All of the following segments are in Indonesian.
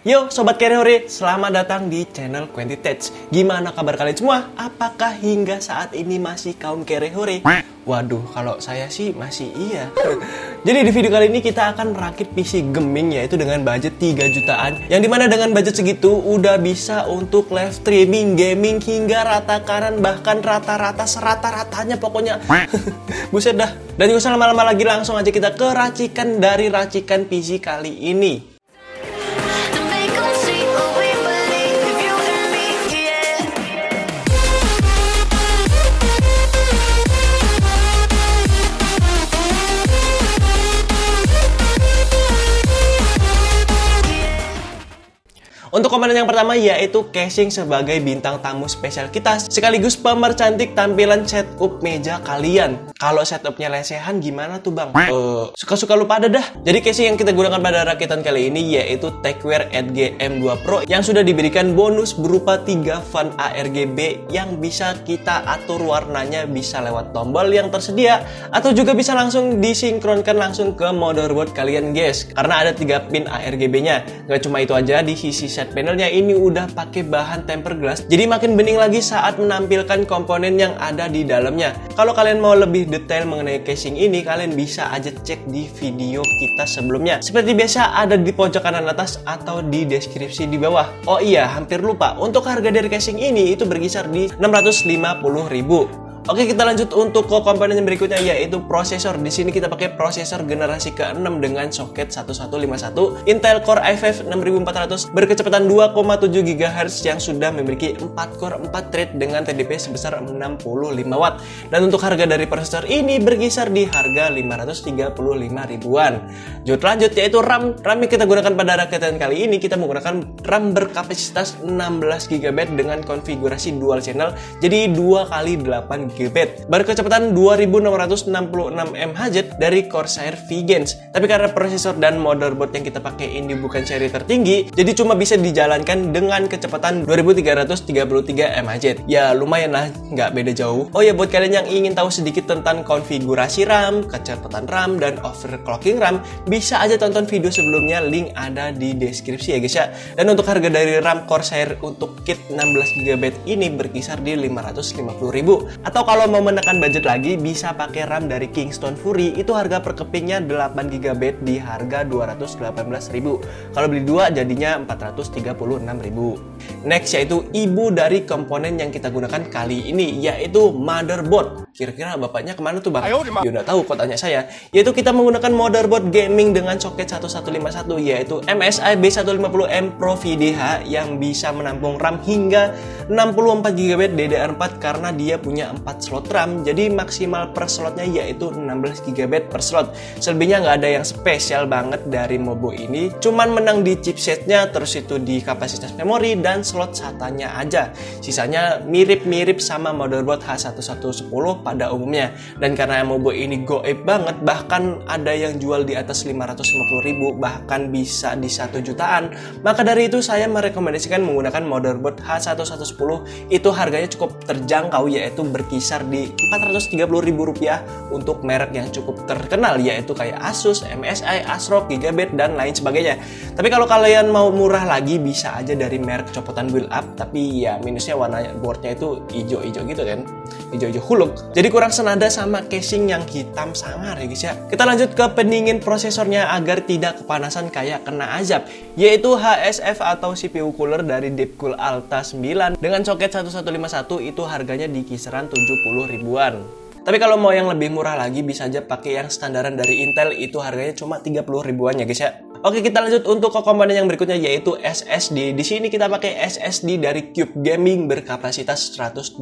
Yo Sobat Carry, selamat datang di channel Quantitech. Gimana kabar kalian semua? Apakah hingga saat ini masih kaum Carry? Waduh, kalau saya sih masih iya. Jadi di video kali ini kita akan merakit PC gaming, yaitu dengan budget 3 jutaan. Yang dimana dengan budget segitu udah bisa untuk live streaming, gaming hingga rata kanan, bahkan rata-rata serata-ratanya pokoknya. Buset dah. Dan gak usah lama-lama lagi, langsung aja kita ke racikan dari racikan PC kali ini. Untuk komponen yang pertama yaitu casing sebagai bintang tamu spesial kita, sekaligus pemercantik tampilan setup meja kalian. Kalau setupnya lesehan gimana tuh bang? Suka-suka lu pada dah. Jadi casing yang kita gunakan pada rakitan kali ini yaitu Techwear Edge M2 Pro yang sudah diberikan bonus berupa 3 fan ARGB yang bisa kita atur warnanya bisa lewat tombol yang tersedia atau juga bisa langsung disinkronkan langsung ke motherboard kalian guys. Karena ada 3 pin ARGB-nya. Gak cuma itu aja, di sisi side panelnya ini udah pakai bahan tempered glass, jadi makin bening lagi saat menampilkan komponen yang ada di dalamnya. Kalau kalian mau lebih detail mengenai casing ini, kalian bisa aja cek di video kita sebelumnya. Seperti biasa ada di pojok kanan atas atau di deskripsi di bawah. Oh iya, hampir lupa, untuk harga dari casing ini itu berkisar di 650.000. Oke, kita lanjut untuk ke komponen yang berikutnya yaitu prosesor. Di sini kita pakai prosesor generasi ke-6 dengan soket 1151 Intel Core i5 6400 berkecepatan 2,7 GHz yang sudah memiliki 4 core 4 thread dengan TDP sebesar 65 watt. Dan untuk harga dari prosesor ini berkisar di harga 535 ribuan. Lanjut yaitu RAM. RAM yang kita gunakan pada rakitan kali ini, kita menggunakan RAM berkapasitas 16 GB dengan konfigurasi dual channel, jadi 2x8 GB, berkecepatan 2666 mHz dari Corsair Vengeance. Tapi karena prosesor dan motherboard yang kita pakai ini bukan seri tertinggi, jadi cuma bisa dijalankan dengan kecepatan 2333 mHz. Ya lumayan lah, nggak beda jauh. Oh ya, buat kalian yang ingin tahu sedikit tentang konfigurasi RAM, kecepatan RAM, dan overclocking RAM, bisa aja tonton video sebelumnya, link ada di deskripsi ya guys ya. Dan untuk harga dari RAM Corsair untuk kit 16 GB ini berkisar di 550.000. Atau kalau mau menekan budget lagi, bisa pakai RAM dari Kingston Fury, itu harga per kepingnya 8 GB di harga 218.000. Kalau beli 2 jadinya 436.000. Next yaitu ibu dari komponen yang kita gunakan kali ini, yaitu motherboard. Kira-kira bapaknya kemana tuh bang? Ya udah tahu kok tanya saya. Yaitu kita menggunakan motherboard gaming dengan soket 1151 yaitu MSI B150M Pro VDH yang bisa menampung RAM hingga 64 GB DDR4 karena dia punya 4 slot RAM, jadi maksimal per slotnya yaitu 16 GB per slot. Selebihnya nggak ada yang spesial banget dari Mobo ini, cuman menang di chipsetnya, terus itu di kapasitas memori dan slot SATA-nya aja. Sisanya mirip-mirip sama motherboard H1110 pada umumnya. Dan karena Mobo ini goib banget, bahkan ada yang jual di atas 550.000, bahkan bisa di 1 jutaan. Maka dari itu saya merekomendasikan menggunakan motherboard H1110. Itu harganya cukup terjangkau, yaitu berkisar di Rp430.000 untuk merek yang cukup terkenal, yaitu kayak Asus, MSI, ASRock, Gigabyte, dan lain sebagainya. Tapi kalau kalian mau murah lagi, bisa aja dari merek copotan build up, tapi ya minusnya warna boardnya itu hijau-hijau gitu kan, hijau-hijau huluk, jadi kurang senada sama casing yang hitam sangar ya guys ya. Kita lanjut ke pendingin prosesornya agar tidak kepanasan kayak kena azab, yaitu HSF atau CPU cooler dari Deepcool Alta 9 dengan soket 1151, itu harganya di kisaran 70 ribuan. Tapi kalau mau yang lebih murah lagi, bisa aja pakai yang standaran dari Intel, itu harganya cuma 30 ribuan ya guys ya. Oke, kita lanjut untuk ke komponen yang berikutnya yaitu SSD. Di sini kita pakai SSD dari Cube Gaming berkapasitas 128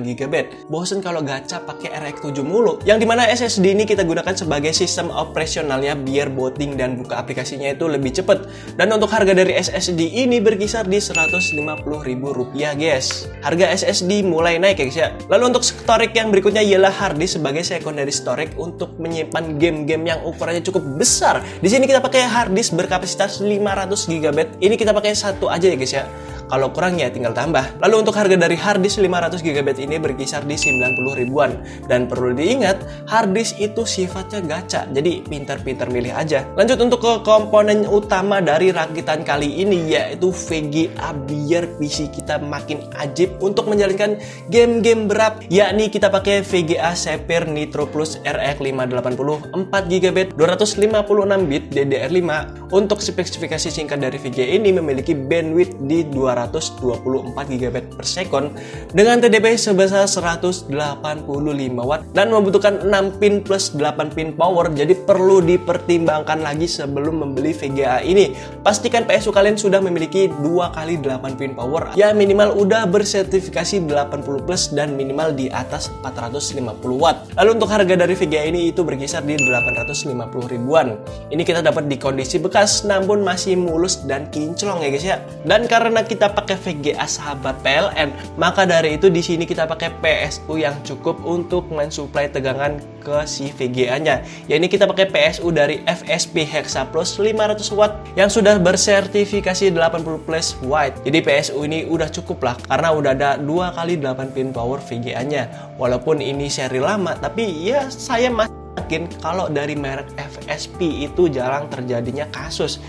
GB. Bosen kalau gacha pakai RX 7 mulu. Yang dimana SSD ini kita gunakan sebagai sistem operasionalnya biar booting dan buka aplikasinya itu lebih cepet. Dan untuk harga dari SSD ini berkisar di Rp150.000 guys. Harga SSD mulai naik ya guys ya. Lalu untuk storage yang berikutnya ialah hard disk sebagai secondary storage untuk menyimpan game-game yang ukurannya cukup besar. Di sini kita pakai hard disk berkapasitas 500 GB. Ini kita pakai satu aja ya guys ya. Kalau kurang ya tinggal tambah. Lalu untuk harga dari harddisk 500GB ini berkisar di 90 ribuan. Dan perlu diingat, harddisk itu sifatnya gacha, jadi pintar-pintar milih aja. Lanjut untuk ke komponen utama dari rakitan kali ini, yaitu VGA, biar PC kita makin ajib untuk menjalankan game-game berat. Yakni kita pakai VGA Sapphire Nitro Plus RX 580 4GB 256 bit DDR5. Untuk spesifikasi singkat dari VGA ini memiliki bandwidth di 224GB per second dengan TDP sebesar 185 watt dan membutuhkan 6 pin plus 8 pin power. Jadi perlu dipertimbangkan lagi sebelum membeli VGA ini. Pastikan PSU kalian sudah memiliki 2x8 pin power, ya minimal udah bersertifikasi 80 plus dan minimal di atas 450 watt. Lalu untuk harga dari VGA ini itu berkisar di 850 ribuan. Ini kita dapat di kondisi bekas namun masih mulus dan kinclong ya guys ya. Dan karena kita pakai VGA sahabat PLN, maka dari itu di sini kita pakai PSU yang cukup untuk mensuplai tegangan ke si VGA-nya. Ya ini kita pakai PSU dari FSP Hexa Plus 500 watt yang sudah bersertifikasi 80 plus watt. Jadi PSU ini udah cukup lah karena udah ada 2x8 pin power VGA-nya. Walaupun ini seri lama, tapi ya saya masih yakin kalau dari merek FSP itu jarang terjadinya kasus.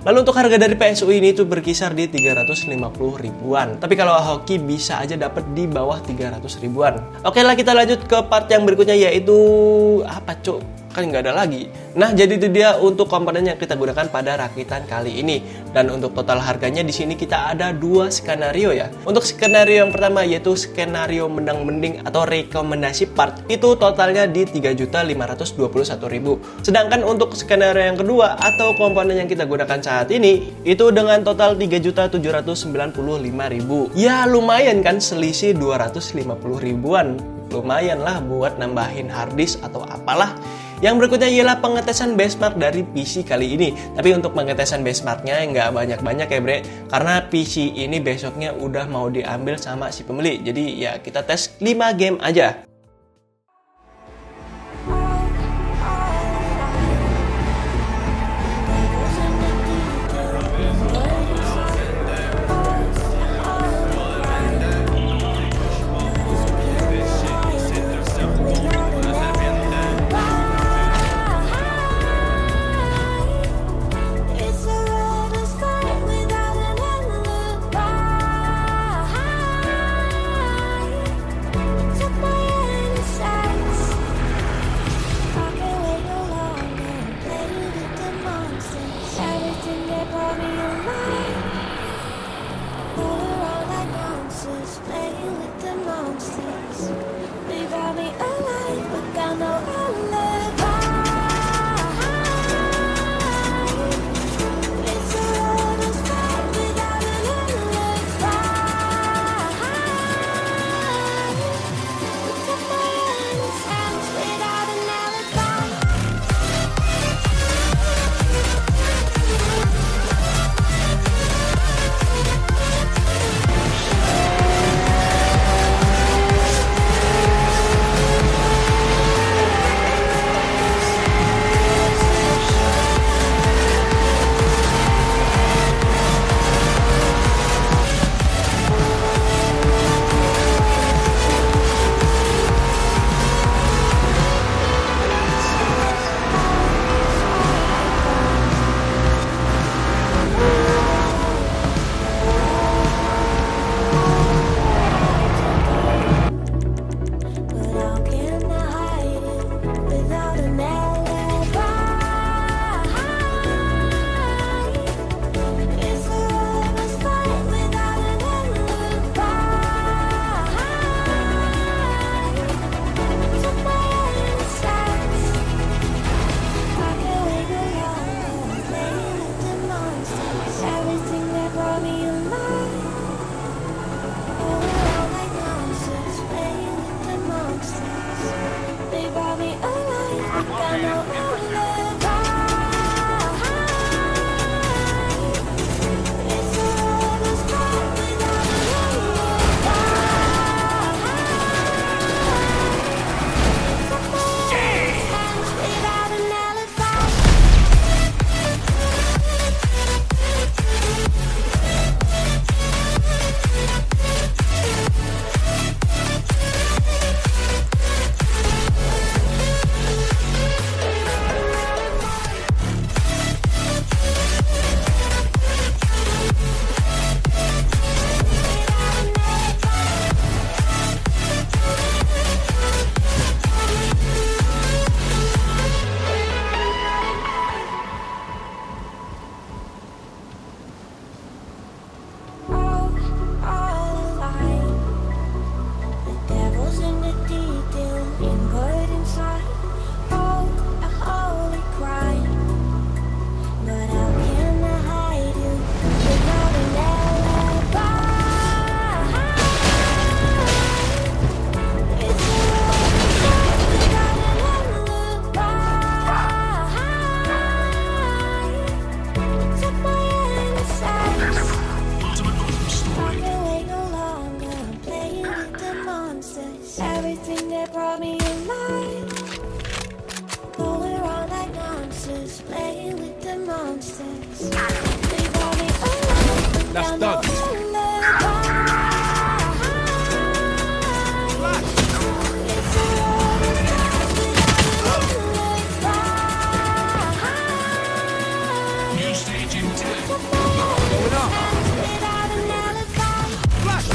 Lalu untuk harga dari PSU ini itu berkisar di 350 ribuan. Tapi kalau hoki bisa aja dapat di bawah 300 ribuan. Oke lah, kita lanjut ke part yang berikutnya, yaitu apa cuk? Kan nggak ada lagi. Nah, jadi itu dia untuk komponen yang kita gunakan pada rakitan kali ini. Dan untuk total harganya di sini kita ada 2 skenario ya. Untuk skenario yang pertama yaitu skenario mendang-mending atau rekomendasi part, itu totalnya di 3.521.000. Sedangkan untuk skenario yang kedua atau komponen yang kita gunakan saat ini itu dengan total 3.795.000. Ya lumayan kan, selisih 250 ribuan. Lumayan lah buat nambahin harddisk atau apalah. Yang berikutnya ialah pengetesan benchmark dari PC kali ini. Tapi untuk pengetesan benchmarknya nggak banyak-banyak ya bre, karena PC ini besoknya udah mau diambil sama si pembeli. Jadi ya kita tes 5 game aja. That's done. New stage in 10. Going up. Flash.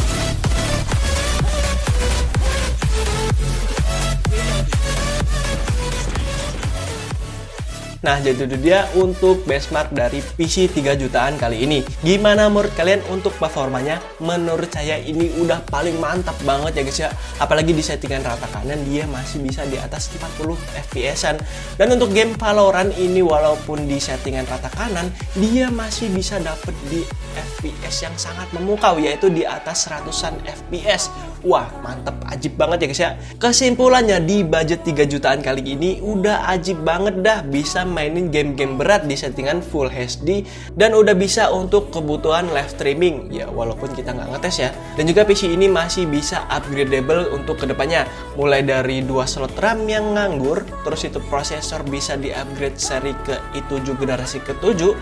Nah, jadi itu dia untuk benchmark dari PC 3 jutaan kali ini. Gimana menurut kalian untuk performanya? Menurut saya ini udah paling mantap banget ya guys ya. Apalagi di settingan rata kanan dia masih bisa di atas 40 FPS-an. Dan untuk game Valorant ini walaupun di settingan rata kanan, dia masih bisa dapet di FPS yang sangat memukau, yaitu di atas 100-an FPS. Wah, mantep, ajib banget ya guys ya. Kesimpulannya, di budget 3 jutaan kali ini udah ajib banget dah, bisa mainin game-game berat di settingan Full HD dan udah bisa untuk kebutuhan live streaming ya, walaupun kita nggak ngetes ya. Dan juga PC ini masih bisa upgradable untuk kedepannya, mulai dari 2 slot RAM yang nganggur, terus itu prosesor bisa di-upgrade seri ke i7 generasi ke-7.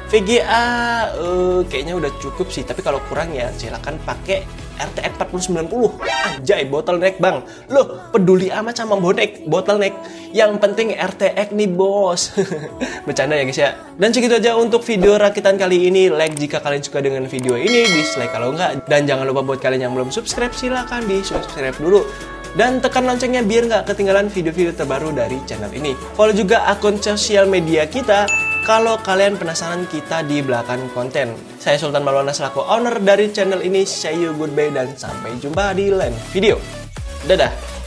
VGA kayaknya udah cukup sih, tapi kalau kurang ya silakan pakai RTX 4090. Anjay, bottleneck bang. Loh, peduli amat sama bottleneck. Yang penting RTX nih bos. Bercanda ya guys ya. Dan segitu aja untuk video rakitan kali ini. Like jika kalian suka dengan video ini, dislike kalau enggak. Dan jangan lupa buat kalian yang belum subscribe, silahkan di subscribe dulu. Dan tekan loncengnya biar nggak ketinggalan video-video terbaru dari channel ini. Follow juga akun sosial media kita kalau kalian penasaran kita di belakang konten. Saya Sultan Maulana selaku owner dari channel ini. See you, goodbye, dan sampai jumpa di lain video. Dadah!